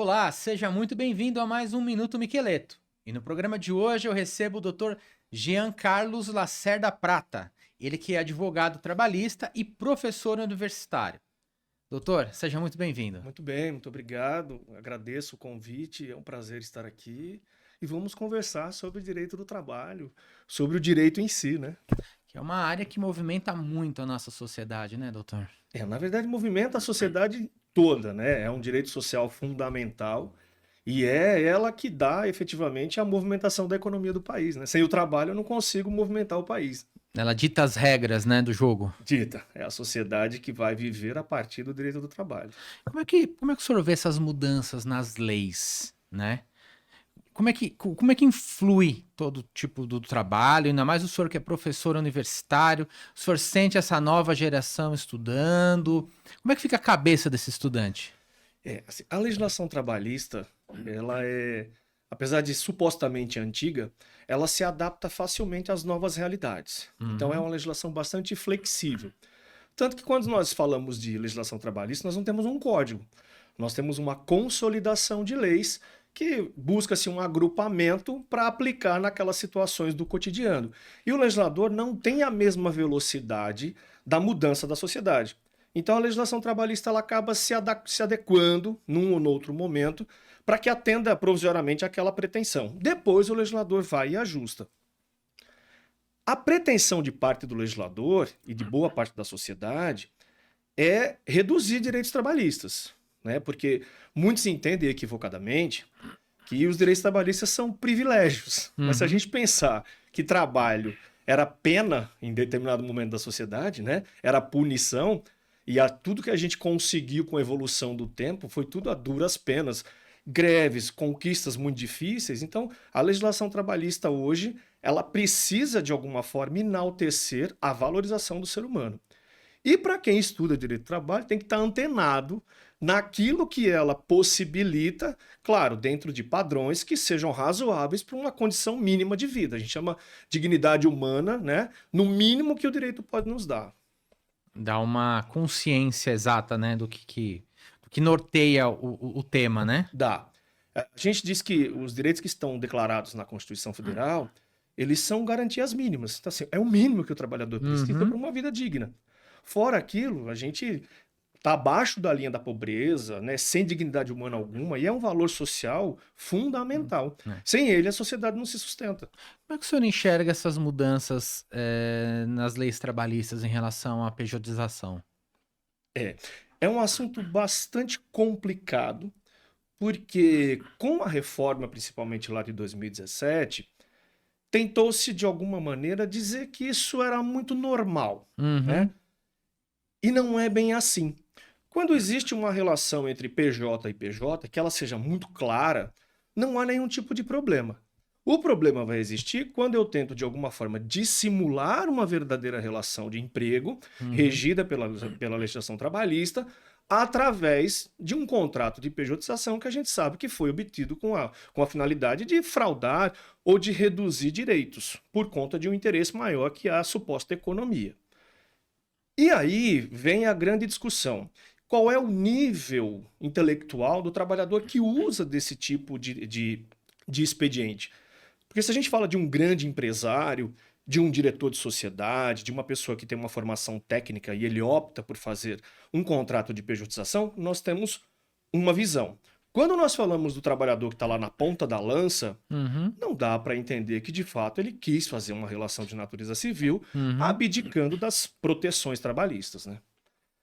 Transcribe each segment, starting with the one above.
Olá, seja muito bem-vindo a mais um Minuto Miqueleto. E no programa de hoje eu recebo o Dr. Jean Carlos Lacerda Prata, ele que é advogado trabalhista e professor universitário. Doutor, seja muito bem-vindo. Muito bem, muito obrigado. Agradeço o convite, é um prazer estar aqui. E vamos conversar sobre o direito do trabalho, sobre o direito em si, né? Que é uma área que movimenta muito a nossa sociedade, né, doutor? Na verdade, movimenta a sociedade toda, né? É um direito social fundamental e é ela que dá efetivamente a movimentação da economia do país, né? Sem o trabalho eu não consigo movimentar o país. Ela dita as regras, né, do jogo. Dita, é a sociedade que vai viver a partir do direito do trabalho. Como é que o senhor vê essas mudanças nas leis, né? Como é que influi todo tipo do trabalho, ainda mais o senhor que é professor universitário, o senhor sente essa nova geração estudando? Como é que fica a cabeça desse estudante? Assim, a legislação trabalhista, ela é, apesar de supostamente antiga, ela se adapta facilmente às novas realidades. Então é Uhum. uma legislação bastante flexível. Tanto que quando nós falamos de legislação trabalhista, nós não temos um código. Nós temos uma consolidação de leis que busca-se um agrupamento para aplicar naquelas situações do cotidiano. E o legislador não tem a mesma velocidade da mudança da sociedade. Então a legislação trabalhista ela acaba se adequando num ou noutro momento para que atenda provisoriamente àquela pretensão. Depois o legislador vai e ajusta. A pretensão de parte do legislador e de boa parte da sociedade é reduzir direitos trabalhistas, né? Porque muitos entendem equivocadamente que os direitos trabalhistas são privilégios. Mas se a Uhum. gente pensar que trabalho era pena em determinado momento da sociedade, né? Era punição, e tudo que a gente conseguiu com a evolução do tempo foi tudo a duras penas. Greves, conquistas muito difíceis. Então, a legislação trabalhista hoje, ela precisa, de alguma forma, enaltecer a valorização do ser humano. E para quem estuda direito do trabalho, tem que estar antenado naquilo que ela possibilita, claro, dentro de padrões que sejam razoáveis para uma condição mínima de vida. A gente chama dignidade humana, né? No mínimo que o direito pode nos dar. Dá uma consciência exata, né, do que norteia o tema, né? Dá. A gente diz que os direitos que estão declarados na Constituição Federal, eles são garantias mínimas. Então, assim, é o mínimo que o trabalhador precisa para Uhum. uma vida digna. Fora aquilo, a gente está abaixo da linha da pobreza, né, sem dignidade humana alguma, e é um valor social fundamental. É. Sem ele, a sociedade não se sustenta. Como é que o senhor enxerga essas mudanças nas leis trabalhistas em relação à pejotização? É um assunto bastante complicado, porque com a reforma, principalmente lá de 2017, tentou-se, de alguma maneira, dizer que isso era muito normal, né? Uhum. E não é bem assim. Quando existe uma relação entre PJ e PJ, que ela seja muito clara, não há nenhum tipo de problema. O problema vai existir quando eu tento, de alguma forma, dissimular uma verdadeira relação de emprego, Uhum. regida pela legislação trabalhista, através de um contrato de pejotização que a gente sabe que foi obtido com a finalidade de fraudar ou de reduzir direitos, por conta de um interesse maior que a suposta economia. E aí vem a grande discussão. Qual é o nível intelectual do trabalhador que usa desse tipo de expediente? Porque se a gente fala de um grande empresário, de um diretor de sociedade, de uma pessoa que tem uma formação técnica e ele opta por fazer um contrato de pejotização, nós temos uma visão. Quando nós falamos do trabalhador que está lá na ponta da lança, Uhum. não dá para entender que de fato ele quis fazer uma relação de natureza civil, Uhum. abdicando das proteções trabalhistas, né?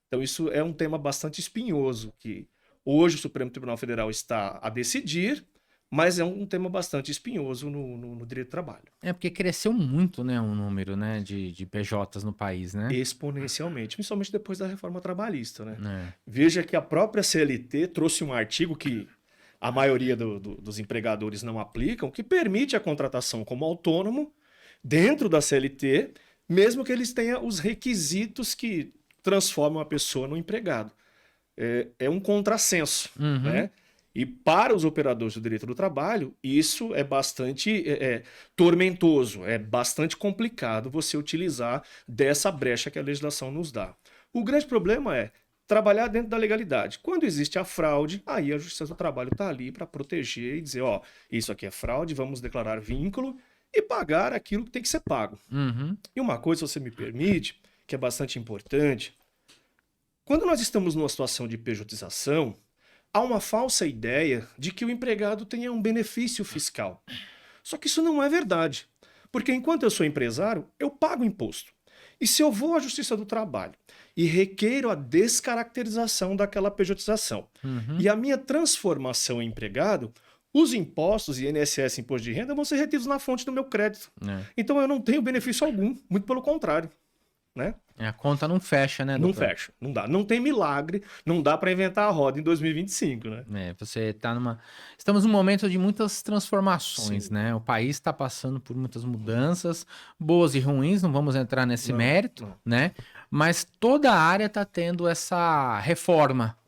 Então isso é um tema bastante espinhoso que hoje o Supremo Tribunal Federal está a decidir, mas é um tema bastante espinhoso no direito do trabalho. É porque cresceu muito, né, o número, né, de PJs no país, né? Exponencialmente, principalmente depois da reforma trabalhista, né? É. Veja que a própria CLT trouxe um artigo que a maioria dos empregadores não aplicam, que permite a contratação como autônomo dentro da CLT, mesmo que eles tenham os requisitos que transformam a pessoa no empregado. É um contrassenso, Uhum. né? E para os operadores do direito do trabalho, isso é bastante tormentoso, é bastante complicado você utilizar dessa brecha que a legislação nos dá. O grande problema é trabalhar dentro da legalidade. Quando existe a fraude, aí a Justiça do Trabalho está ali para proteger e dizer, ó, isso aqui é fraude, vamos declarar vínculo e pagar aquilo que tem que ser pago. Uhum. E uma coisa, se você me permite, que é bastante importante, quando nós estamos numa situação de pejotização, há uma falsa ideia de que o empregado tenha um benefício fiscal. Só que isso não é verdade. Porque enquanto eu sou empresário, eu pago imposto. E se eu vou à Justiça do Trabalho e requeiro a descaracterização daquela pejotização e a minha transformação em empregado, os impostos, INSS e Imposto de Renda, vão ser retidos na fonte do meu crédito. Então eu não tenho benefício algum, muito pelo contrário. Né? A conta não fecha, né, Não doutor? fecha, não dá. Não tem milagre, não dá para inventar a roda em 2025, né? Você tá numa... Estamos num momento de muitas transformações, Sim. né? O país está passando por muitas mudanças, boas e ruins, não vamos entrar nesse Não, mérito, não. né? Mas toda a área está tendo essa reforma.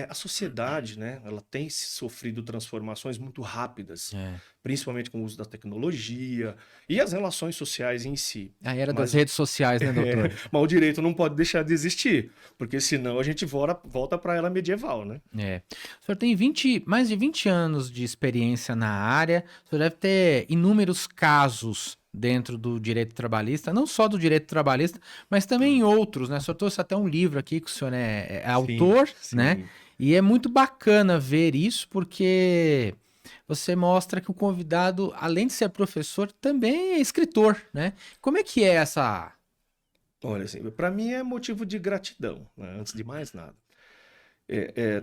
A sociedade, né, ela tem sofrido transformações muito rápidas, principalmente com o uso da tecnologia e as relações sociais em si. A era das redes sociais, né, doutor? Mas o direito não pode deixar de existir, porque senão a gente volta para a era medieval, né? O senhor tem mais de 20 anos de experiência na área, o senhor deve ter inúmeros casos dentro do direito trabalhista, não só do direito trabalhista, mas também em outros, né? O senhor trouxe até um livro aqui que o senhor é autor, sim. né? E é muito bacana ver isso, porque você mostra que o convidado, além de ser professor, também é escritor, né? Como é que é essa... Olha, assim, para mim é motivo de gratidão, né? Antes de mais nada.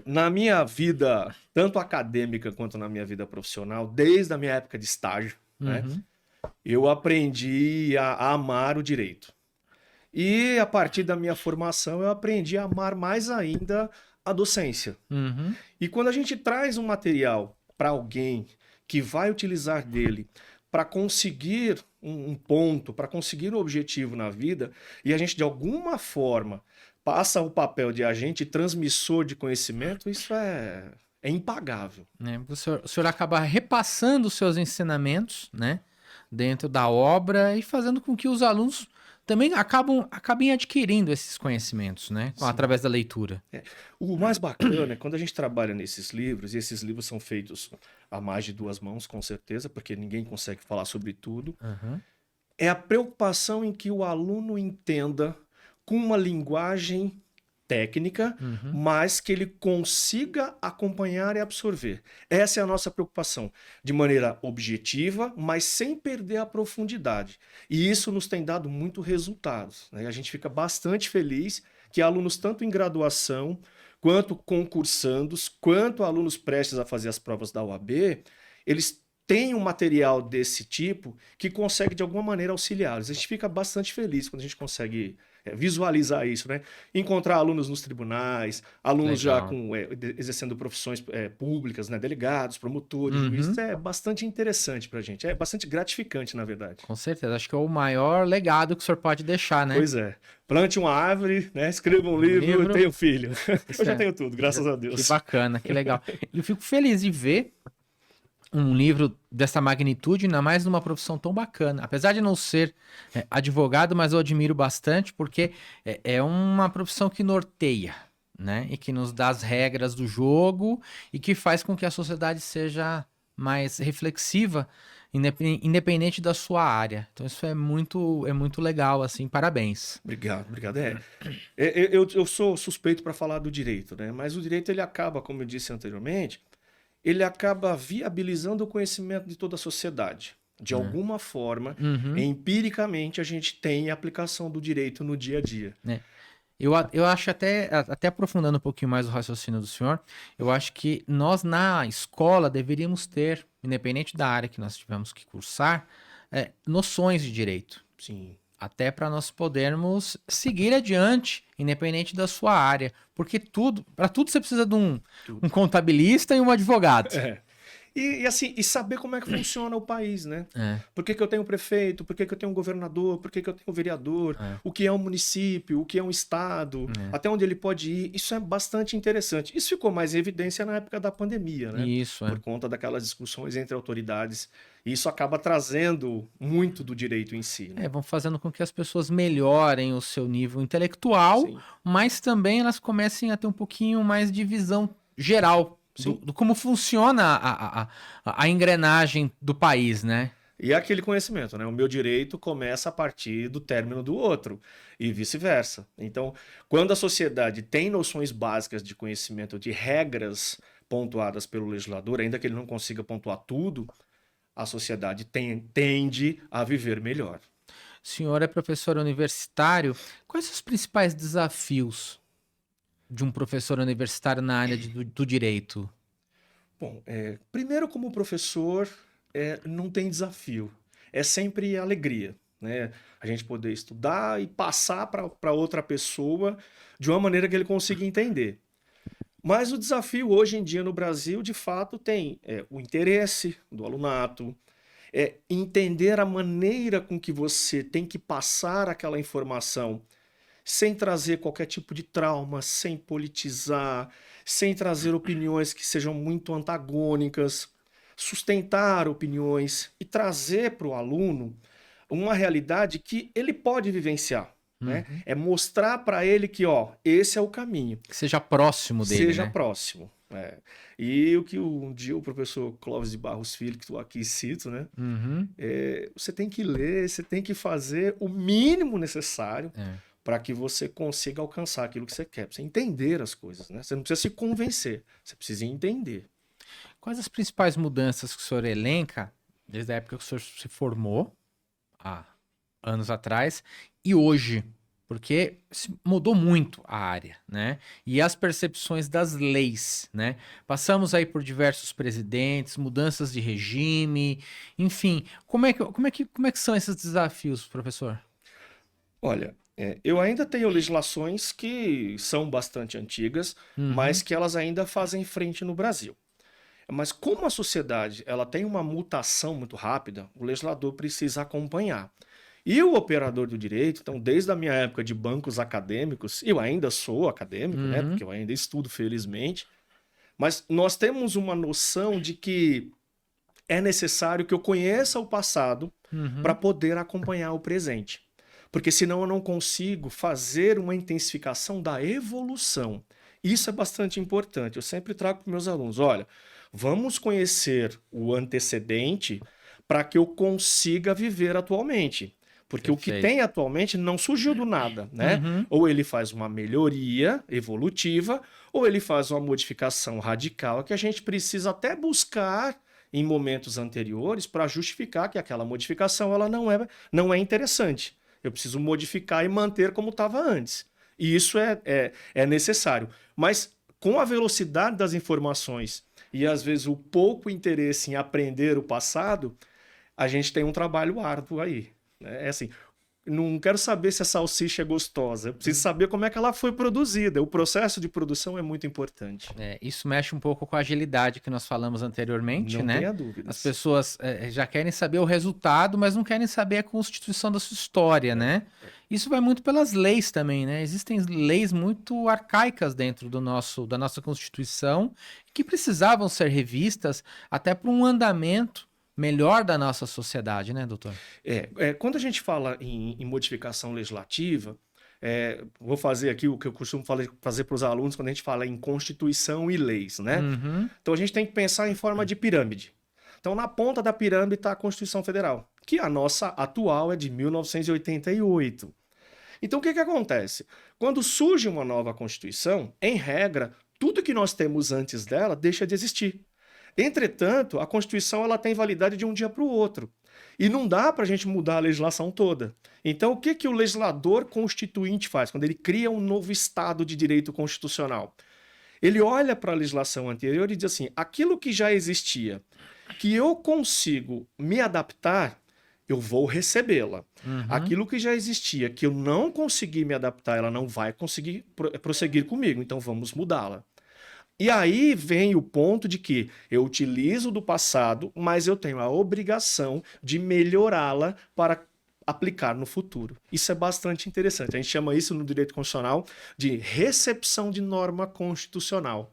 Na minha vida, tanto acadêmica quanto na minha vida profissional, desde a minha época de estágio, né? Eu aprendi a amar o direito. E a partir da minha formação, eu aprendi a amar mais ainda a docência. E quando a gente traz um material para alguém que vai utilizar dele para conseguir um ponto, para conseguir um objetivo na vida, e a gente de alguma forma passa o papel de agente transmissor de conhecimento, isso é impagável. O senhor acaba repassando os seus ensinamentos, né, dentro da obra e fazendo com que os alunos também acabem adquirindo esses conhecimentos, né? Através da leitura. O mais bacana é quando a gente trabalha nesses livros, e esses livros são feitos a mais de 2 mãos, com certeza, porque ninguém consegue falar sobre tudo, é a preocupação em que o aluno entenda com uma linguagem técnica, mas que ele consiga acompanhar e absorver. Essa é a nossa preocupação, de maneira objetiva, mas sem perder a profundidade. E isso nos tem dado muito resultados, né? A gente fica bastante feliz que alunos, tanto em graduação, quanto concursandos, quanto alunos prestes a fazer as provas da OAB, eles têm um material desse tipo que consegue, de alguma maneira, auxiliá-los. A gente fica bastante feliz quando a gente consegue visualizar isso, né? Encontrar alunos nos tribunais, alunos já exercendo profissões públicas, né? Delegados, promotores, juízes, é bastante interessante pra gente, é bastante gratificante, na verdade. Com certeza, acho que é o maior legado que o senhor pode deixar, né? Pois é. Plante uma árvore, né? Escreva um livro e tenha um filho. Eu já tenho tudo, graças a Deus. Que bacana, que legal. E eu fico feliz de ver um livro dessa magnitude, ainda mais numa profissão tão bacana. Apesar de não ser advogado, mas eu admiro bastante, porque é uma profissão que norteia, né? E que nos dá as regras do jogo e que faz com que a sociedade seja mais reflexiva, independente da sua área. Então isso é muito legal, assim, parabéns. Obrigado. Eu sou suspeito para falar do direito, né? Mas o direito, ele acaba, como eu disse anteriormente, ele acaba viabilizando o conhecimento de toda a sociedade. De alguma forma, empiricamente, a gente tem a aplicação do direito no dia a dia. Eu acho até aprofundando um pouquinho mais o raciocínio do senhor, eu acho que nós na escola deveríamos ter, independente da área que nós tivemos que cursar, noções de direito. Sim. Até para nós podermos seguir adiante, independente da sua área. Porque para tudo você precisa de um contabilista e um advogado. Assim, e saber como é que funciona o país, né? É, Por que que eu tenho prefeito? Por que que eu tenho governador? Por que que eu tenho vereador? é, O que é um município? O que é um estado? é. Até onde ele pode ir? Isso é bastante interessante. Isso ficou mais em evidência na época da pandemia, né? Isso, Por é. conta daquelas discussões entre autoridades. E isso acaba trazendo muito do direito em si, né? É, vão fazendo com que as pessoas melhorem o seu nível intelectual, Sim, mas também elas comecem a ter um pouquinho mais de visão geral sim. do como funciona a engrenagem do país, né? E é aquele conhecimento, né? O meu direito começa a partir do término do outro e vice-versa. Então, quando a sociedade tem noções básicas de conhecimento de regras pontuadas pelo legislador, ainda que ele não consiga pontuar tudo, a sociedade tende a viver melhor. O senhor é professor universitário. Quais os principais desafios de um professor universitário na área do direito? Bom, primeiro como professor, não tem desafio, é sempre alegria, né? A gente poder estudar e passar para outra pessoa de uma maneira que ele consiga entender. Mas o desafio hoje em dia no Brasil, de fato, tem o interesse do alunato, entender a maneira com que você tem que passar aquela informação sem trazer qualquer tipo de trauma, sem politizar, sem trazer opiniões que sejam muito antagônicas, sustentar opiniões e trazer para o aluno uma realidade que ele pode vivenciar. Né? Uhum. É mostrar para ele que, ó, esse é o caminho. Que seja próximo dele, Seja né? próximo. E o que um dia o professor Clóvis de Barros Filho, que eu aqui cito, né? Uhum. Você tem que ler, você tem que fazer o mínimo necessário É. para que você consiga alcançar aquilo que você quer. Pra você entender as coisas, né? Você não precisa se convencer, você precisa entender. Quais as principais mudanças que o senhor elenca desde a época que o senhor se formou, há anos atrás, e hoje? Porque mudou muito a área, né? E as percepções das leis, né? Passamos aí por diversos presidentes, mudanças de regime, enfim. Como é que são esses desafios, professor? Olha, eu ainda tenho legislações que são bastante antigas, mas Uhum, que elas ainda fazem frente no Brasil. Mas como a sociedade ela tem uma mutação muito rápida, o legislador precisa acompanhar. E o operador do direito, então, desde a minha época de bancos acadêmicos, eu ainda sou acadêmico, né? uhum, Porque eu ainda estudo, felizmente, mas nós temos uma noção de que é necessário que eu conheça o passado para uhum. poder acompanhar o presente. Porque senão eu não consigo fazer uma intensificação da evolução. Isso é bastante importante. Eu sempre trago para meus alunos: olha, vamos conhecer o antecedente para que eu consiga viver atualmente. Porque o que tem Perfeito. atualmente não surgiu do nada, né? Uhum. Ou ele faz uma melhoria evolutiva, ou ele faz uma modificação radical que a gente precisa até buscar em momentos anteriores para justificar que aquela modificação ela não é interessante. Eu preciso modificar e manter como estava antes. E isso é necessário. Mas com a velocidade das informações e às vezes o pouco interesse em aprender o passado, a gente tem um trabalho árduo aí. Né? É assim, não quero saber se a salsicha é gostosa, eu preciso saber como é que ela foi produzida. O processo de produção é muito importante. É, isso mexe um pouco com a agilidade que nós falamos anteriormente, Não né? tenha As dúvidas. pessoas já querem saber o resultado, mas não querem saber a constituição da sua história, né? Isso vai muito pelas leis também, né? Existem leis muito arcaicas dentro da nossa Constituição que precisavam ser revistas até para um andamento melhor da nossa sociedade, né, doutor? Quando a gente fala em modificação legislativa, vou fazer aqui o que eu costumo fazer para os alunos quando a gente fala em Constituição e leis, né? Uhum, Então a gente tem que pensar em forma de pirâmide. Então na ponta da pirâmide está a Constituição Federal, que a nossa atual é de 1988. Então o que acontece? Quando surge uma nova Constituição, em regra, tudo que nós temos antes dela deixa de existir. Entretanto, a Constituição ela tem validade de um dia para o outro. E não dá para a gente mudar a legislação toda. Então, o que o legislador constituinte faz quando ele cria um novo Estado de direito constitucional? Ele olha para a legislação anterior e diz assim: aquilo que já existia, que eu consigo me adaptar, eu vou recebê-la. uhum. Aquilo que já existia, que eu não consegui me adaptar, ela não vai conseguir prosseguir comigo, então vamos mudá-la. E aí vem o ponto de que eu utilizo do passado, mas eu tenho a obrigação de melhorá-la para aplicar no futuro. Isso é bastante interessante. A gente chama isso no direito constitucional de recepção de norma constitucional.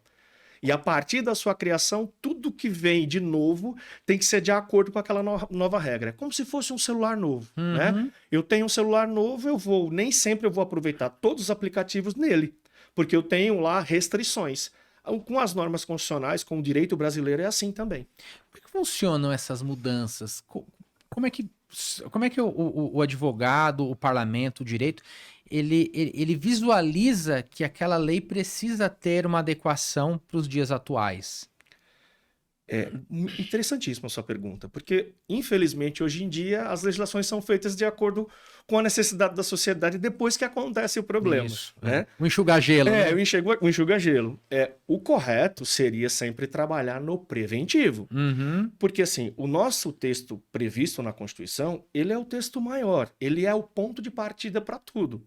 E a partir da sua criação, tudo que vem de novo tem que ser de acordo com aquela nova regra. É como se fosse um celular novo, né? Eu tenho um celular novo, nem sempre eu vou aproveitar todos os aplicativos nele, porque eu tenho lá restrições. Com as normas constitucionais, com o direito brasileiro, é assim também. Como é que funcionam essas mudanças? Como é que o advogado, o parlamento, o direito, ele visualiza que aquela lei precisa ter uma adequação para os dias atuais? É interessantíssima a sua pergunta, porque, infelizmente, hoje em dia, as legislações são feitas de acordo com a necessidade da sociedade depois que acontece o problema. Isso, né? O enxugar-gelo. Né? O enxuga-gelo. O correto seria sempre trabalhar no preventivo. Porque, assim, o nosso texto previsto na Constituição, ele é o texto maior, ele é o ponto de partida para tudo.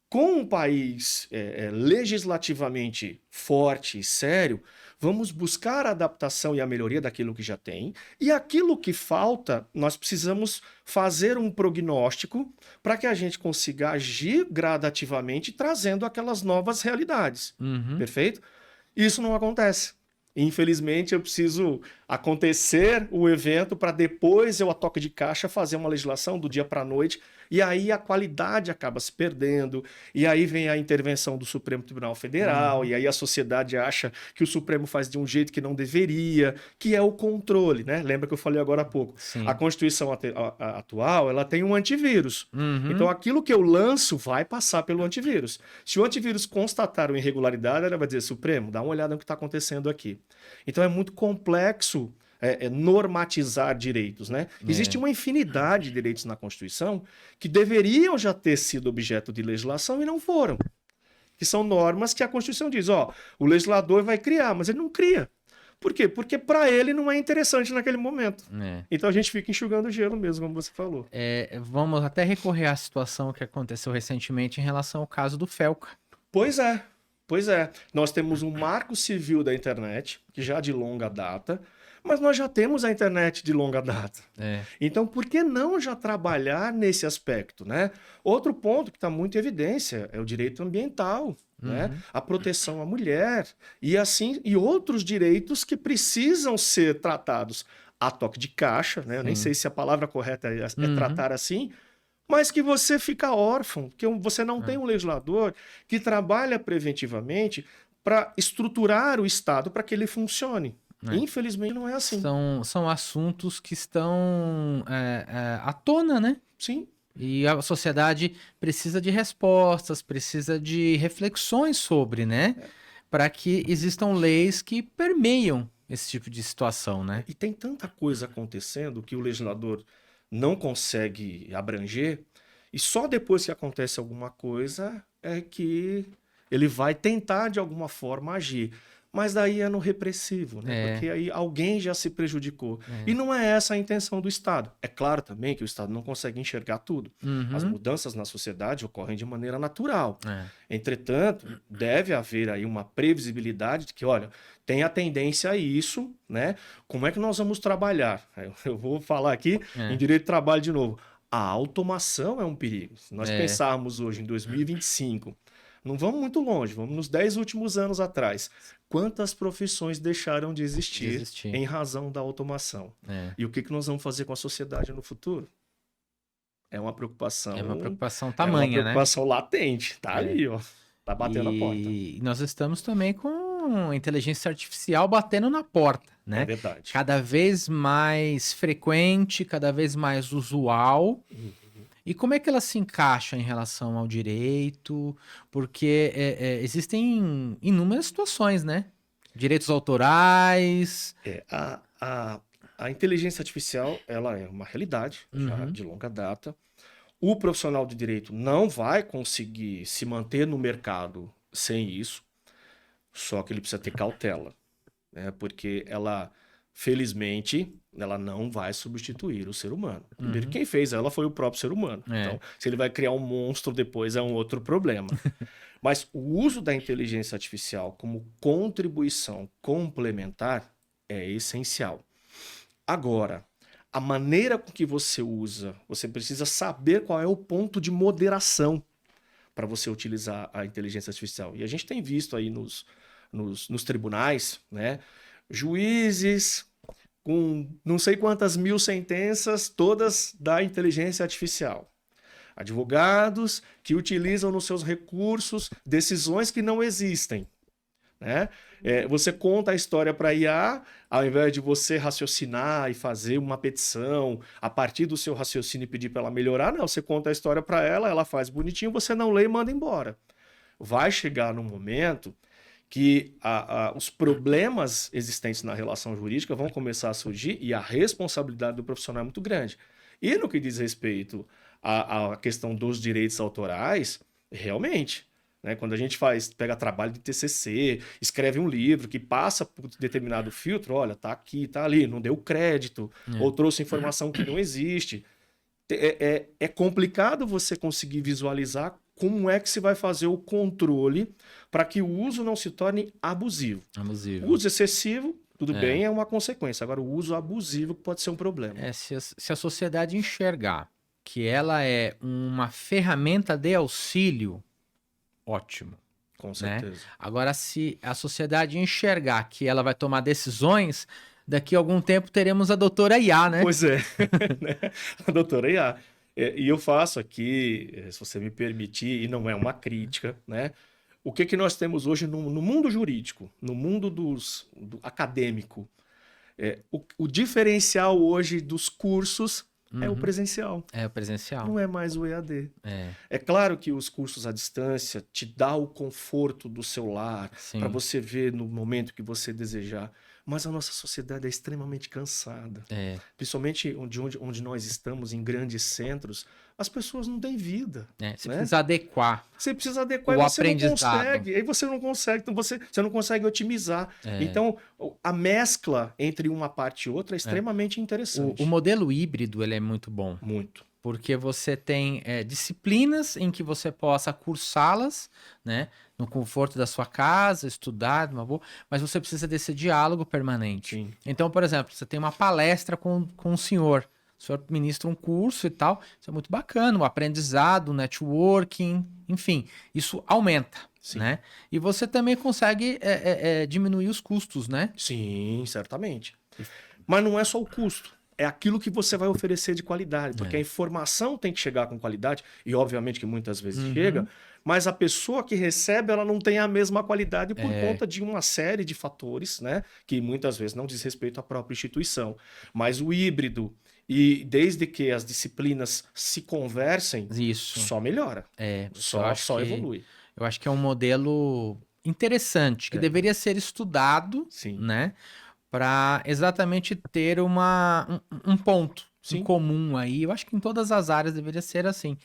Com um país legislativamente forte e sério, vamos buscar a adaptação e a melhoria daquilo que já tem, e aquilo que falta, nós precisamos fazer um prognóstico para que a gente consiga agir gradativamente, trazendo aquelas novas realidades. Perfeito? Isso não acontece. Infelizmente, eu preciso acontecer o evento para depois eu, a toque de caixa, fazer uma legislação do dia para a noite, e aí a qualidade acaba se perdendo, e aí vem a intervenção do Supremo Tribunal Federal, e aí a sociedade acha que o Supremo faz de um jeito que não deveria, que é o controle, né? Lembra que eu falei agora há pouco? Sim. A Constituição atual, ela tem um antivírus. Então, aquilo que eu lanço vai passar pelo antivírus. Se o antivírus constatar uma irregularidade, ela vai dizer, Supremo, dá uma olhada no que está acontecendo aqui. Então, é muito complexo normatizar direitos, né? Existe uma infinidade de direitos na Constituição que deveriam já ter sido objeto de legislação e não foram. Que são normas que a Constituição diz, o legislador vai criar, mas ele não cria. Por quê? Porque para ele não é interessante naquele momento. Então a gente fica enxugando gelo mesmo, como você falou. Vamos até recorrer à situação que aconteceu recentemente em relação ao caso do Felca. Pois é. Nós temos um marco civil da internet, que já de longa data, mas nós já temos a internet de longa data. Então, por que não já trabalhar nesse aspecto, né? Outro ponto que está muito em evidência é o direito ambiental, né? A proteção à mulher e outros direitos que precisam ser tratados a toque de caixa, né? Eu nem sei se a palavra correta é tratar assim, mas que você fica órfão, que você não tem um legislador que trabalha preventivamente para estruturar o Estado para que ele funcione. Infelizmente não é assim. São assuntos que estão à tona, né? Sim. E a sociedade precisa de respostas, precisa de reflexões sobre, né? Para que existam leis que permeiam esse tipo de situação, né? E tem tanta coisa acontecendo que o legislador não consegue abranger, e só depois que acontece alguma coisa é que ele vai tentar de alguma forma agir. Mas daí é no repressivo, né? Porque aí alguém já se prejudicou. E não é essa a intenção do Estado. É claro também que o Estado não consegue enxergar tudo. As mudanças na sociedade ocorrem de maneira natural. Entretanto, deve haver aí uma previsibilidade de que, olha, tem a tendência a isso, né? Como é que nós vamos trabalhar? Eu vou falar aqui em direito do trabalho de novo. A automação é um perigo. Se nós pensarmos hoje em 2025, não vamos muito longe, vamos nos 10 últimos anos atrás. Quantas profissões deixaram de existir em razão da automação? E o que nós vamos fazer com a sociedade no futuro? É uma preocupação. É uma preocupação tamanha, né? É uma preocupação latente. Tá ali, ó. Tá batendo a porta. E nós estamos também com a inteligência artificial batendo na porta, né? É verdade. Cada vez mais frequente, cada vez mais usual. E como é que ela se encaixa em relação ao direito? Porque existem inúmeras situações, né? Direitos autorais. A inteligência artificial, ela é uma realidade já de longa data. O profissional de direito não vai conseguir se manter no mercado sem isso, só que ele precisa ter cautela, né? Porque ela felizmente, ela não vai substituir o ser humano. Primeiro, quem fez ela foi o próprio ser humano. Então, se ele vai criar um monstro depois, é um outro problema. Mas o uso da inteligência artificial como contribuição complementar é essencial. Agora, a maneira com que você usa, você precisa saber qual é o ponto de moderação para você utilizar a inteligência artificial. E a gente tem visto aí nos tribunais, né, juízes com não sei quantas mil sentenças, todas da inteligência artificial. Advogados que utilizam nos seus recursos decisões que não existem. Né? Você conta a história para a IA, ao invés de você raciocinar e fazer uma petição a partir do seu raciocínio e pedir para ela melhorar, não, você conta a história para ela, ela faz bonitinho, você não lê e manda embora. Vai chegar num momento que os problemas existentes na relação jurídica vão começar a surgir e a responsabilidade do profissional é muito grande. E no que diz respeito à questão dos direitos autorais, realmente, né, quando a gente pega trabalho de TCC, escreve um livro que passa por determinado filtro, olha, tá aqui, tá ali, não deu crédito, ou trouxe informação que não existe. É complicado você conseguir visualizar como é que se vai fazer o controle para que o uso não se torne abusivo. O uso excessivo, tudo bem, é uma consequência. Agora, o uso abusivo pode ser um problema. Se a sociedade enxergar que ela é uma ferramenta de auxílio, ótimo. Com certeza. Né? Agora, se a sociedade enxergar que ela vai tomar decisões, daqui a algum tempo teremos a doutora IA, né? Pois é, a doutora IA. E eu faço aqui, se você me permitir, e não é uma crítica, né? O que nós temos hoje no mundo jurídico, no mundo do acadêmico, o diferencial hoje dos cursos é o presencial. É o presencial. Não é mais o EAD. É claro que os cursos à distância te dá o conforto do seu lar, para você ver no momento que você desejar. Mas a nossa sociedade é extremamente cansada. Principalmente onde nós estamos, em grandes centros, as pessoas não têm vida. Você precisa adequar. Você precisa adequar o e você aprendizado. não consegue. Aí você não consegue, então você não consegue otimizar. Então, a mescla entre uma parte e outra é extremamente interessante. O modelo híbrido ele é muito bom. Muito. Porque você tem disciplinas em que você possa cursá-las, né, no conforto da sua casa, estudar, de uma boa, mas você precisa desse diálogo permanente. Sim. Então, por exemplo, você tem uma palestra com o senhor ministra um curso e tal, isso é muito bacana, o aprendizado, o networking, enfim, isso aumenta, né? E você também consegue diminuir os custos, né? Sim, certamente. Mas não é só o custo. É aquilo que você vai oferecer de qualidade, porque a informação tem que chegar com qualidade, e obviamente que muitas vezes chega, mas a pessoa que recebe, ela não tem a mesma qualidade por conta de uma série de fatores, né, que muitas vezes não diz respeito à própria instituição. Mas o híbrido, e desde que as disciplinas se conversem, só melhora, só evolui. Eu acho que é um modelo interessante, que deveria ser estudado, né? Para exatamente ter um ponto em comum aí. Eu acho que em todas as áreas deveria ser assim.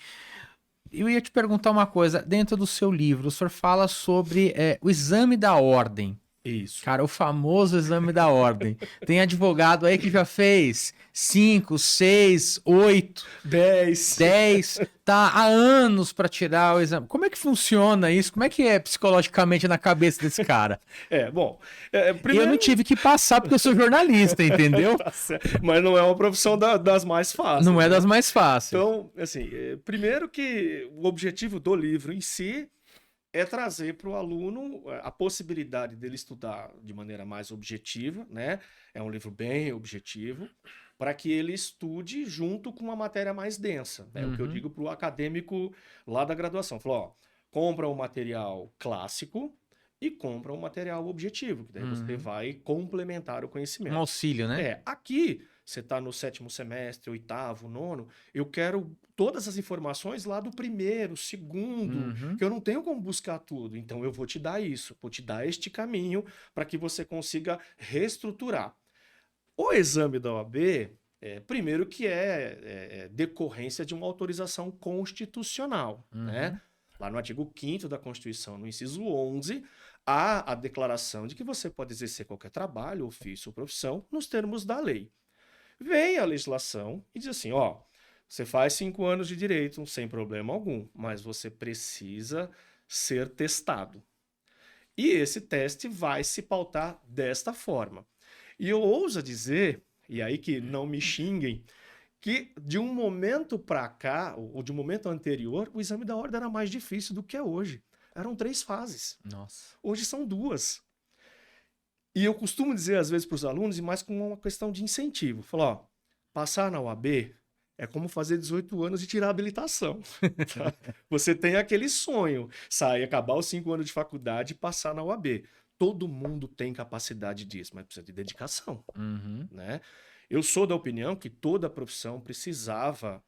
Eu ia te perguntar uma coisa. Dentro do seu livro, o senhor fala sobre o exame da ordem. Isso. Cara, o famoso exame da ordem. Tem advogado aí que já fez 5, 6, 8, 10, tá há anos para tirar o exame. Como é que funciona isso? Como é que é psicologicamente na cabeça desse cara? Primeiro... Eu não tive que passar porque eu sou jornalista, entendeu? Mas não é uma profissão das mais fáceis. Não é das mais fáceis. Então, assim, primeiro que o objetivo do livro em si é trazer para o aluno a possibilidade dele estudar de maneira mais objetiva, né? É um livro bem objetivo, para que ele estude junto com uma matéria mais densa. É o que eu digo para o acadêmico lá da graduação. Falou, ó, compra um material clássico e compra um material objetivo, que daí você vai complementar o conhecimento. Um auxílio, né? Aqui você está no 7º semestre, 8º, 9º, eu quero todas as informações lá do 1º, 2º, que eu não tenho como buscar tudo. Então eu vou te dar isso, vou te dar este caminho para que você consiga reestruturar. O exame da OAB, primeiro que é decorrência de uma autorização constitucional, né? Lá no artigo 5º da Constituição, no inciso 11, há a declaração de que você pode exercer qualquer trabalho, ofício ou profissão nos termos da lei. Vem a legislação e diz assim, ó, você faz 5 anos de direito sem problema algum, mas você precisa ser testado. E esse teste vai se pautar desta forma. E eu ouso dizer, e aí que não me xinguem, que de um momento para cá, ou de um momento anterior, o exame da ordem era mais difícil do que é hoje. Eram 3 fases. Nossa. Hoje são 2. E eu costumo dizer às vezes para os alunos, e mais com uma questão de incentivo, falar, ó, passar na UAB é como fazer 18 anos e tirar a habilitação. Tá? Você tem aquele sonho, sair, acabar os 5 anos de faculdade e passar na UAB. Todo mundo tem capacidade disso, mas precisa de dedicação. Uhum. Né? Eu sou da opinião que toda profissão precisava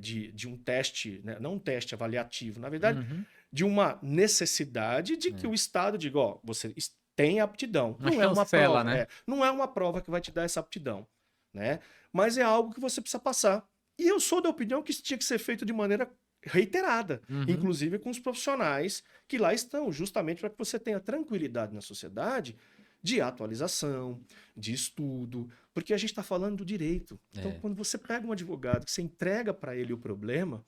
de um teste, né? Não um teste avaliativo, na verdade, Uhum. de uma necessidade de que o Estado diga, ó, você tem aptidão. Uma Não é uma chancela, prova, né? não é uma prova que vai te dar essa aptidão, né? Mas é algo que você precisa passar. E eu sou da opinião que isso tinha que ser feito de maneira reiterada, Uhum. inclusive com os profissionais que lá estão, justamente para que você tenha tranquilidade na sociedade de atualização, de estudo, porque a gente está falando do direito. Então, quando você pega um advogado, que você entrega para ele o problema,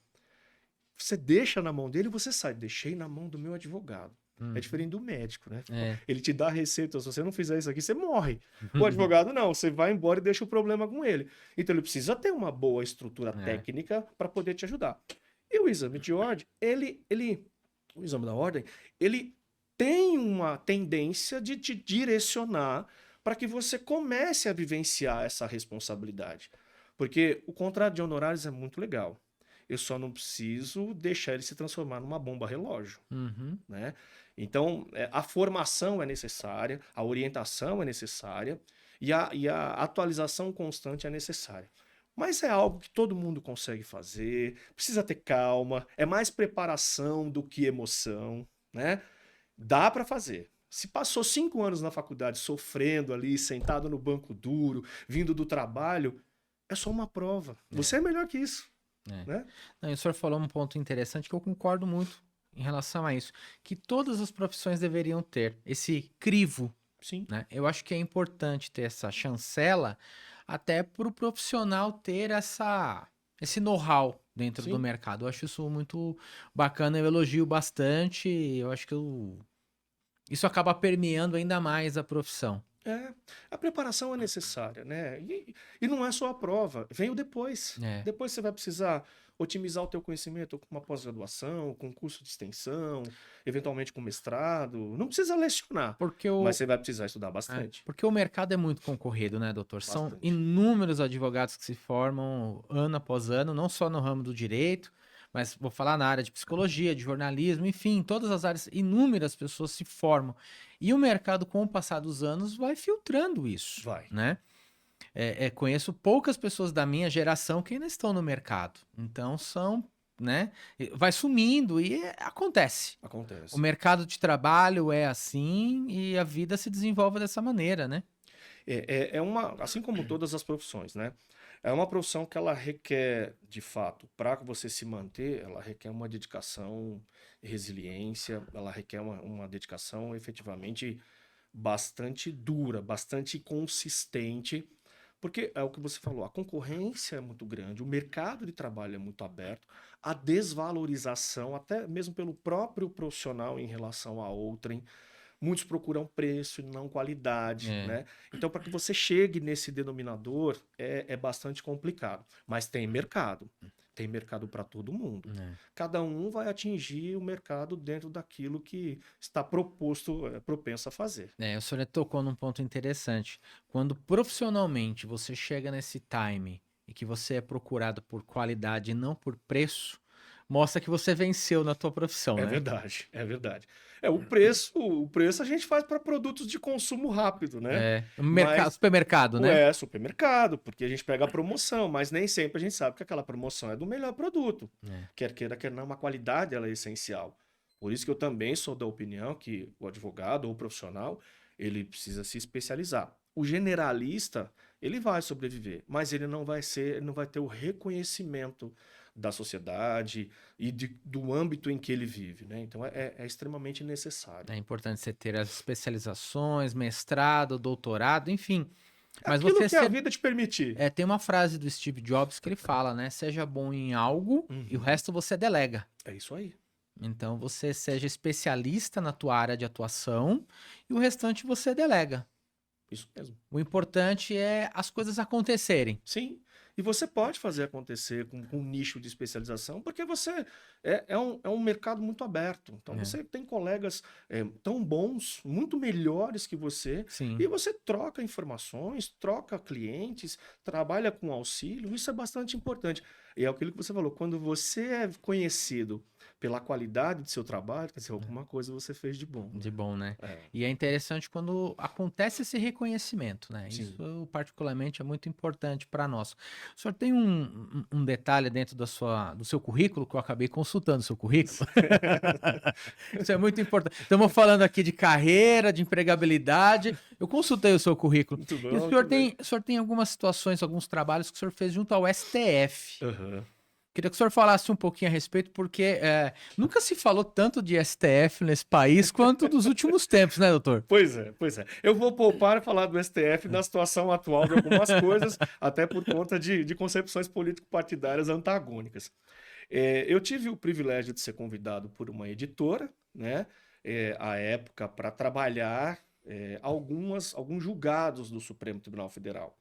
você deixa na mão dele e você sai. Deixei na mão do meu advogado. Uhum. É diferente do médico, né? É. Ele te dá a receita, se você não fizer isso aqui, você morre. O advogado não, você vai embora e deixa o problema com ele. Então ele precisa ter uma boa estrutura técnica para poder te ajudar. E o exame de ordem, o exame da ordem, ele tem uma tendência de te direcionar para que você comece a vivenciar essa responsabilidade. Porque o contrato de honorários é muito legal. Eu só não preciso deixar ele se transformar numa bomba relógio. Uhum. Né? Então, a formação é necessária, a orientação é necessária e a atualização constante é necessária. Mas é algo que todo mundo consegue fazer, precisa ter calma, é mais preparação do que emoção, né? Dá para fazer. Se passou 5 anos na faculdade sofrendo ali, sentado no banco duro, vindo do trabalho, é só uma prova. Você é melhor que isso. Né? Não, e o senhor falou um ponto interessante que eu concordo muito em relação a isso, que todas as profissões deveriam ter esse crivo. Sim. Né? Eu acho que é importante ter essa chancela até para o profissional ter esse know-how dentro do mercado. Eu acho isso muito bacana, eu elogio bastante, eu acho que isso acaba permeando ainda mais a profissão. A preparação é necessária, né? E não é só a prova, vem o depois. Depois você vai precisar otimizar o teu conhecimento com uma pós-graduação, com curso de extensão, eventualmente com mestrado. Não precisa lecionar, mas você vai precisar estudar bastante. Porque o mercado é muito concorrido, né, doutor? Bastante. São inúmeros advogados que se formam ano após ano, não só no ramo do direito, mas vou falar na área de psicologia, de jornalismo, enfim, todas as áreas, inúmeras pessoas se formam. E o mercado, com o passar dos anos, vai filtrando isso. Vai. Né? Conheço poucas pessoas da minha geração que ainda estão no mercado. Então são, né? Vai sumindo e acontece. Acontece. O mercado de trabalho é assim e a vida se desenvolve dessa maneira, né? Assim como todas as profissões, né? É uma profissão que ela requer, de fato, para você se manter, ela requer uma dedicação e resiliência, ela requer uma dedicação efetivamente bastante dura, bastante consistente, porque é o que você falou, a concorrência é muito grande, o mercado de trabalho é muito aberto, a desvalorização, até mesmo pelo próprio profissional em relação a outrem. Muitos procuram preço e não qualidade, né? Então, para que você chegue nesse denominador, é bastante complicado. Mas tem mercado. Tem mercado para todo mundo. Cada um vai atingir o mercado dentro daquilo que está propenso a fazer. O senhor tocou num ponto interessante. Quando profissionalmente você chega nesse time e que você é procurado por qualidade e não por preço, mostra que você venceu na tua profissão, né? É verdade, é verdade. O preço a gente faz para produtos de consumo rápido, né? Supermercado, né? Supermercado, porque a gente pega a promoção, mas nem sempre a gente sabe que aquela promoção é do melhor produto. Quer queira, quer não, uma qualidade ela é essencial. Por isso que eu também sou da opinião que o advogado ou o profissional, ele precisa se especializar. O generalista, ele vai sobreviver, mas ele não vai ter o reconhecimento da sociedade e do âmbito em que ele vive, né? Então é extremamente necessário. É importante você ter as especializações, mestrado, doutorado, enfim. Mas Aquilo você que a ser, vida te permitir. tem uma frase do Steve Jobs que ele fala, né? Seja bom em algo e o Uhum. resto você delega. É isso aí. Então você seja especialista na tua área de atuação e o restante você delega. Isso mesmo. O importante é as coisas acontecerem. Sim. E você pode fazer acontecer com um nicho de especialização, porque você é um mercado muito aberto. Então É. você tem colegas tão bons, muito melhores que você, Sim. e você troca informações, troca clientes, trabalha com auxílio. Isso é bastante importante. E é aquilo que você falou, quando você é conhecido pela qualidade do seu trabalho, quer dizer, alguma coisa você fez de bom. De bom, né? É. E é interessante quando acontece esse reconhecimento, né? Sim. Isso, particularmente, é muito importante para nós. O senhor tem um detalhe dentro do seu currículo, que eu acabei consultando o seu currículo. Isso é muito importante. Estamos falando aqui de carreira, de empregabilidade. Eu consultei o seu currículo. Muito bom. E o senhor tem algumas situações, alguns trabalhos que o senhor fez junto ao STF. Uhum. Queria que o senhor falasse um pouquinho a respeito, porque nunca se falou tanto de STF nesse país quanto dos últimos tempos, né, doutor? Pois é, pois é. Eu vou poupar falar do STF na situação atual de algumas coisas, até por conta de concepções político-partidárias antagônicas. Eu tive o privilégio de ser convidado por uma editora, né, à época, para trabalhar alguns julgados do Supremo Tribunal Federal.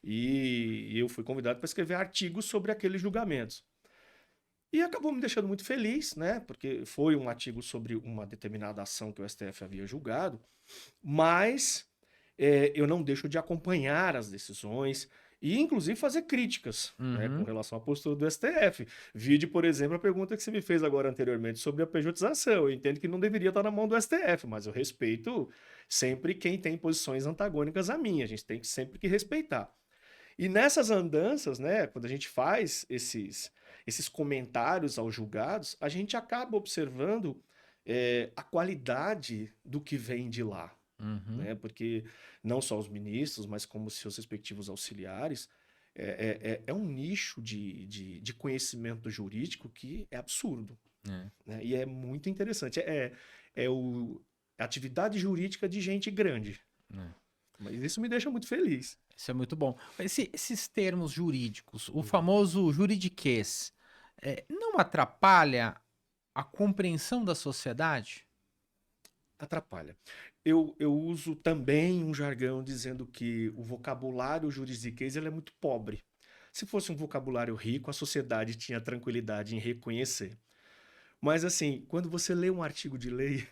E eu fui convidado para escrever artigos sobre aqueles julgamentos. E acabou me deixando muito feliz, né? Porque foi um artigo sobre uma determinada ação que o STF havia julgado, mas eu não deixo de acompanhar as decisões e, inclusive, fazer críticas, né, com relação à postura do STF. Vide, por exemplo, a pergunta que você me fez agora anteriormente sobre a pejotização. Eu entendo que não deveria estar na mão do STF, mas eu respeito sempre quem tem posições antagônicas à minha. A gente tem sempre que respeitar. E nessas andanças, né, quando a gente faz esses comentários aos julgados, a gente acaba observando a qualidade do que vem de lá. Uhum. Né? Porque não só os ministros, mas como seus respectivos auxiliares, é um nicho de conhecimento jurídico que é absurdo. Né? E é muito interessante. É a atividade jurídica de gente grande. Mas isso me deixa muito feliz. Isso é muito bom. Esses termos jurídicos, o famoso juridiquês, não atrapalha a compreensão da sociedade? Atrapalha. Eu uso também um jargão dizendo que o vocabulário juridiquês ele é muito pobre. Se fosse um vocabulário rico, a sociedade tinha tranquilidade em reconhecer. Mas assim, quando você lê um artigo de lei,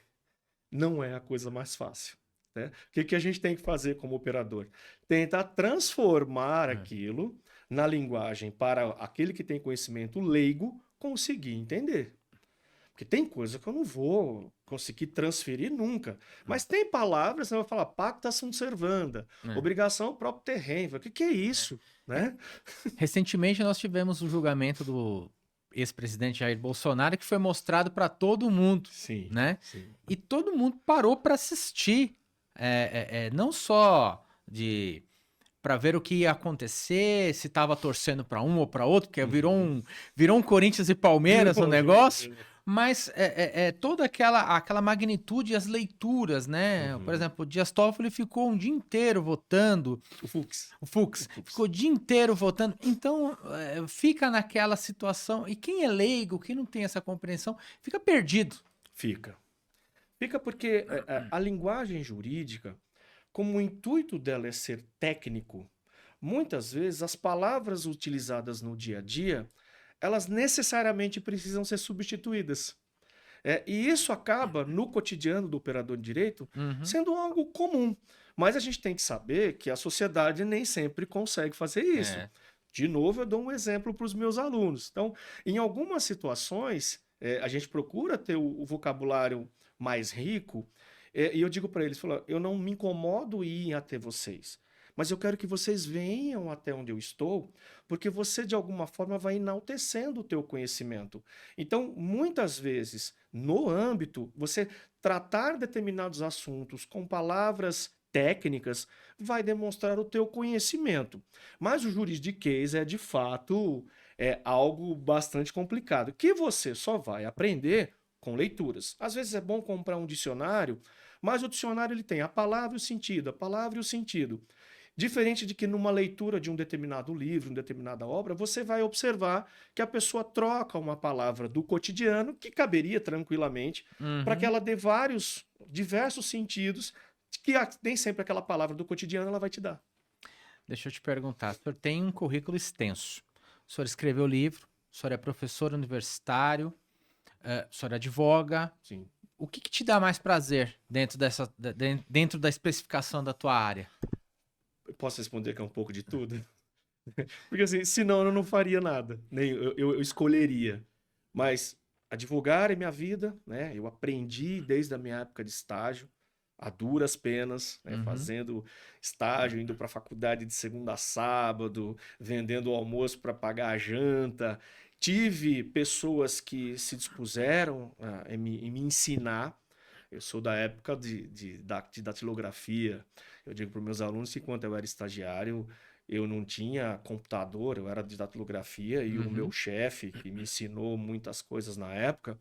não é a coisa mais fácil. Né? O que a gente tem que fazer como operador? Tentar transformar aquilo na linguagem para aquele que tem conhecimento leigo conseguir entender. Porque tem coisa que eu não vou conseguir transferir nunca. Mas tem palavras, você vai falar pacta sunt servanda, obrigação ao próprio terreno. O que é isso? Né? Recentemente nós tivemos o julgamento do ex-presidente Jair Bolsonaro que foi mostrado para todo mundo, Sim, né? sim. E todo mundo parou para assistir, não só para ver o que ia acontecer, se estava torcendo para um ou para outro, porque virou um Corinthians e Palmeiras o negócio, mas toda aquela magnitude e as leituras, né? Por exemplo, o Dias Toffoli ficou um dia inteiro votando. O Fux. Ficou o dia inteiro votando. Então, fica naquela situação. E quem é leigo, quem não tem essa compreensão, fica perdido. Fica porque a linguagem jurídica, como o intuito dela é ser técnico, muitas vezes as palavras utilizadas no dia a dia, elas necessariamente precisam ser substituídas. E isso acaba, no cotidiano do operador de direito, sendo algo comum. Mas a gente tem que saber que a sociedade nem sempre consegue fazer isso. De novo, eu dou um exemplo para os meus alunos. Então, em algumas situações, a gente procura ter o vocabulário mais rico, e eu digo para eles, eu não me incomodo em ir até vocês, mas eu quero que vocês venham até onde eu estou, porque você, de alguma forma, vai enaltecendo o teu conhecimento. Então, muitas vezes, no âmbito, você tratar determinados assuntos com palavras técnicas vai demonstrar o teu conhecimento. Mas o juridiquês de fato, é algo bastante complicado, que você só vai aprender com leituras. Às vezes é bom comprar um dicionário, mas o dicionário ele tem a palavra e o sentido, a palavra e o sentido. Diferente de que numa leitura de um determinado livro, uma determinada obra, você vai observar que a pessoa troca uma palavra do cotidiano, que caberia tranquilamente, para que Uhum. ela dê diversos sentidos, que nem sempre aquela palavra do cotidiano ela vai te dar. Deixa eu te perguntar, o senhor tem um currículo extenso. O senhor escreveu livro, o senhor é professor universitário, o senhor advoga. Sim. O que te dá mais prazer dentro da especificação da tua área? Eu posso responder que é um pouco de tudo? Porque assim, senão eu não faria nada, nem eu escolheria. Mas advogar é minha vida, né? Eu aprendi desde a minha época de estágio, a duras penas, né? Uhum. Fazendo estágio, indo para a faculdade de segunda a sábado, vendendo o almoço para pagar a janta. Tive pessoas que se dispuseram em me ensinar. Eu sou da época de datilografia. Eu digo para os meus alunos que, enquanto eu era estagiário, eu não tinha computador, eu era de datilografia, e o meu Uhum. chefe, que me ensinou muitas coisas na época,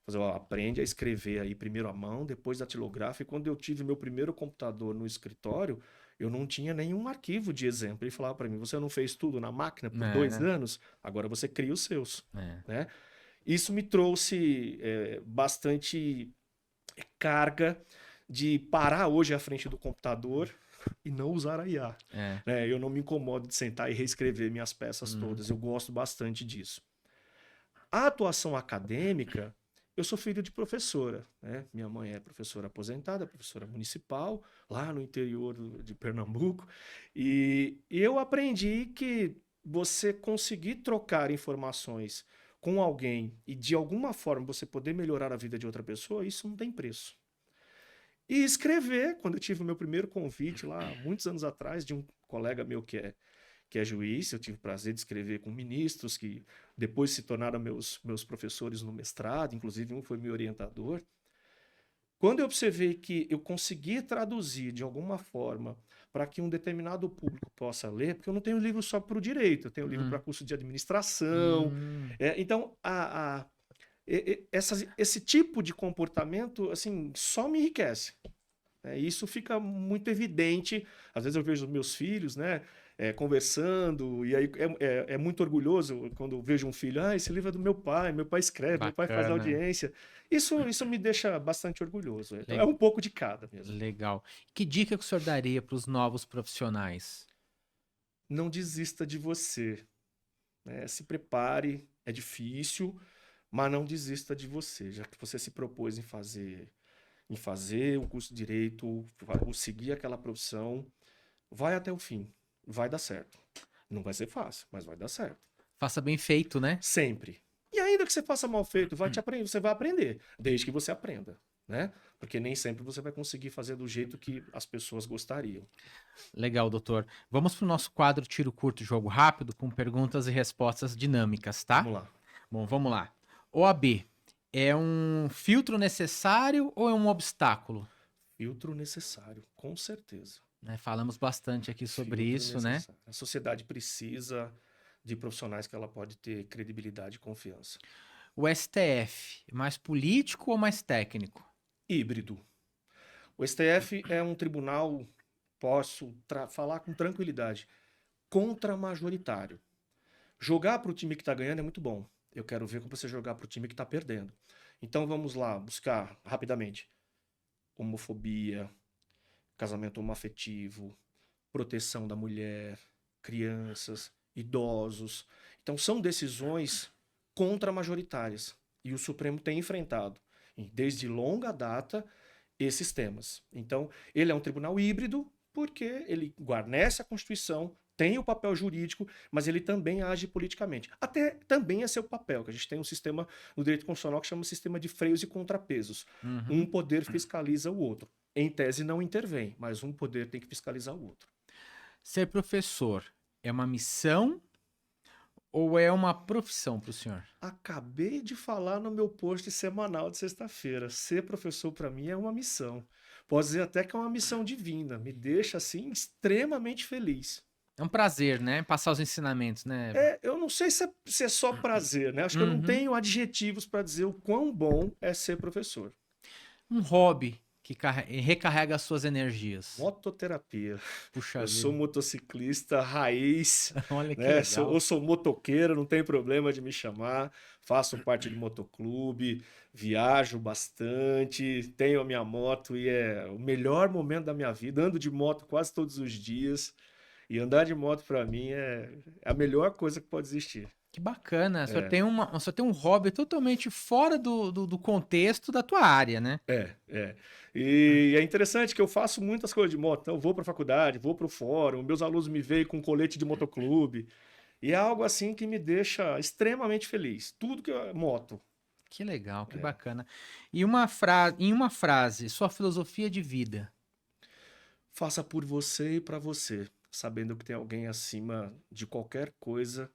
falou: "Ó, aprende a escrever aí primeiro à mão, depois datilográfico." E quando eu tive meu primeiro computador no escritório, eu não tinha nenhum arquivo de exemplo. Ele falava para mim: "Você não fez tudo na máquina por É, 2 anos? Agora você cria os seus." é, Né? Isso me trouxe bastante carga de parar hoje à frente do computador e não usar a IA. é. Né? Eu não me incomodo de sentar e reescrever minhas peças Uhum. todas. Eu gosto bastante disso. A atuação acadêmica, eu sou filho de professora. Né? Minha mãe é professora aposentada, professora municipal, lá no interior de Pernambuco. E eu aprendi que você conseguir trocar informações com alguém e de alguma forma você poder melhorar a vida de outra pessoa, isso não tem preço. E escrever, quando eu tive o meu primeiro convite lá, muitos anos atrás, de um colega meu que é juiz, eu tive o prazer de escrever com ministros que depois se tornaram meus professores no mestrado, inclusive um foi meu orientador. Quando eu observei que eu consegui traduzir de alguma forma para que um determinado público possa ler, porque eu não tenho livro só para o direito, eu tenho livro para Hum, curso de administração. hum, Então, esse tipo de comportamento assim só me enriquece. Isso fica muito evidente. Às vezes eu vejo os meus filhos, né, conversando, e aí é muito orgulhoso quando eu vejo um filho, esse livro é do meu pai escreve, meu pai faz bacana. audiência. Isso me deixa bastante orgulhoso. Então, é Le- um pouco de cada mesmo. legal. Que dica que o senhor daria para os novos profissionais? Não desista de você. Né? Se prepare, é difícil, mas não desista de você, já que você se propôs em fazer o curso de direito, ou seguir aquela profissão, vai até o fim, vai dar certo. Não vai ser fácil, mas vai dar certo. Faça bem feito, né? Sempre. E ainda que você faça mal feito, você vai aprender, desde que você aprenda, né? Porque nem sempre você vai conseguir fazer do jeito que as pessoas gostariam. Legal, doutor. Vamos para o nosso quadro Tiro Curto, Jogo Rápido, com perguntas e respostas dinâmicas, tá? Vamos lá. Bom, vamos lá. OAB é um filtro necessário ou é um obstáculo? Filtro necessário, com certeza. Né, falamos bastante aqui sobre Filtro isso, né? necessário. A sociedade precisa de profissionais que ela pode ter credibilidade e confiança. O STF, é mais político ou mais técnico? Híbrido. O STF é um tribunal, posso falar com tranquilidade, contra-majoritário. Jogar para o time que está ganhando é muito bom. Eu quero ver como você jogar para o time que está perdendo. Então vamos lá, buscar rapidamente homofobia, casamento homoafetivo, proteção da mulher, crianças, idosos. Então são decisões contra-majoritárias. E o Supremo tem enfrentado, desde longa data, esses temas. Então, ele é um tribunal híbrido porque ele guarnece a Constituição, tem o papel jurídico, mas ele também age politicamente. Até também é seu papel, que a gente tem um sistema no direito constitucional que chama sistema de freios e contrapesos. Um Uhum. poder fiscaliza o outro. Em tese não intervém, mas um poder tem que fiscalizar o outro. Ser professor é uma missão ou é uma profissão para o senhor? Acabei de falar no meu post semanal de sexta-feira. Ser professor para mim é uma missão. Posso dizer até que é uma missão divina. Me deixa assim extremamente feliz. É um prazer, né? Passar os ensinamentos, né? Eu não sei se é só prazer, né? Acho que eu não Uhum. tenho adjetivos para dizer o quão bom é ser professor. Um hobby que recarrega as suas energias. Mototerapia. Puxa Eu sou vida. motociclista raiz, Olha que né? legal. Eu sou motoqueiro, não tem problema de me chamar. Faço parte de motoclube, viajo bastante, tenho a minha moto e é o melhor momento da minha vida. Ando de moto quase todos os dias e andar de moto para mim é a melhor coisa que pode existir. Que bacana. É, O senhor tem um hobby totalmente fora do contexto da tua área, né? é. E é interessante que eu faço muitas coisas de moto. Então, eu vou para a faculdade, vou para o fórum, meus alunos me veem com colete de motoclube. E é algo assim que me deixa extremamente feliz. Tudo que é moto. Que legal, que É. bacana. Em uma frase, sua filosofia de vida. Faça por você e para você, sabendo que tem alguém acima de qualquer coisa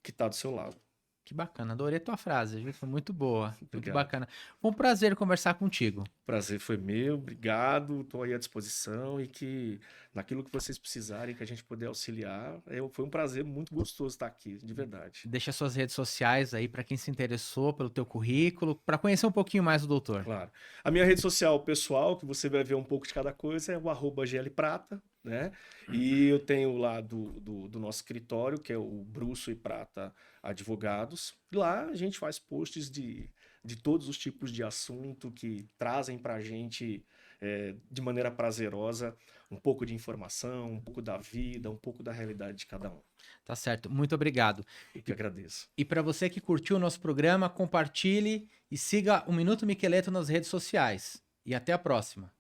que está do seu lado. Que bacana, adorei tua frase, viu? Foi muito boa, muito Obrigado. bacana. Foi um prazer conversar contigo. Prazer foi meu, obrigado. Estou aí à disposição e que naquilo que vocês precisarem, que a gente puder auxiliar, foi um prazer muito gostoso estar aqui, de verdade. Deixa suas redes sociais aí para quem se interessou pelo teu currículo, para conhecer um pouquinho mais o doutor. Claro. A minha rede social pessoal, que você vai ver um pouco de cada coisa, é o @glprata, né? E eu tenho lá do nosso escritório, que é o Bruço e Prata Advogados. Lá a gente faz posts de todos os tipos de assunto que trazem para a gente, de maneira prazerosa, um pouco de informação, um pouco da vida, um pouco da realidade de cada um. Tá certo, muito obrigado. Eu que agradeço. E para você que curtiu o nosso programa, compartilhe e siga o Minuto Miqueleto nas redes sociais. E até a próxima.